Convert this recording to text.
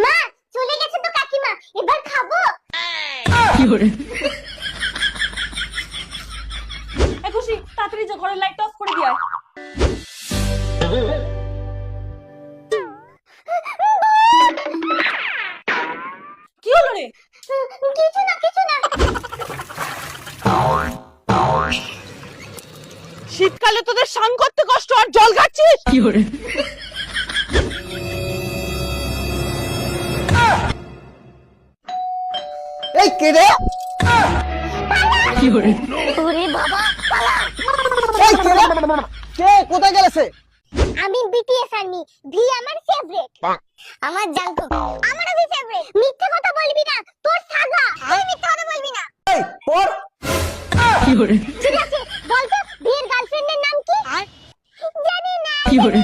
মা চলে গেছে তো কাকিমা, এবার খাবো। কি করে? এ খুশি, তাড়াতাড়ি যে ঘরের লাইট অফ করে দিয়ে আয়। কি হলো রে? কিছু না কিছু না। শীতকালে তোদের স্নান করতে কষ্ট আর জল খাচ্ছিস? কি করে? এই কে রে? কি করে? ওরে বাবা পালা। এই কে রে? কে কোথায় গেছে? আমি বিটিএস আর্মি, ভি আমার ফেভারিট। আমার জানতো আমারও ভি ফেভারিট। মিথ্যে কথা বলবি না, তোর সাগা। তুই মিথ্যে কথা বলবি না। এই পর। কি করে? ঠিক আছে, বল তো ভির গার্লফ্রেন্ডের নাম কি? জানি না। কি করে?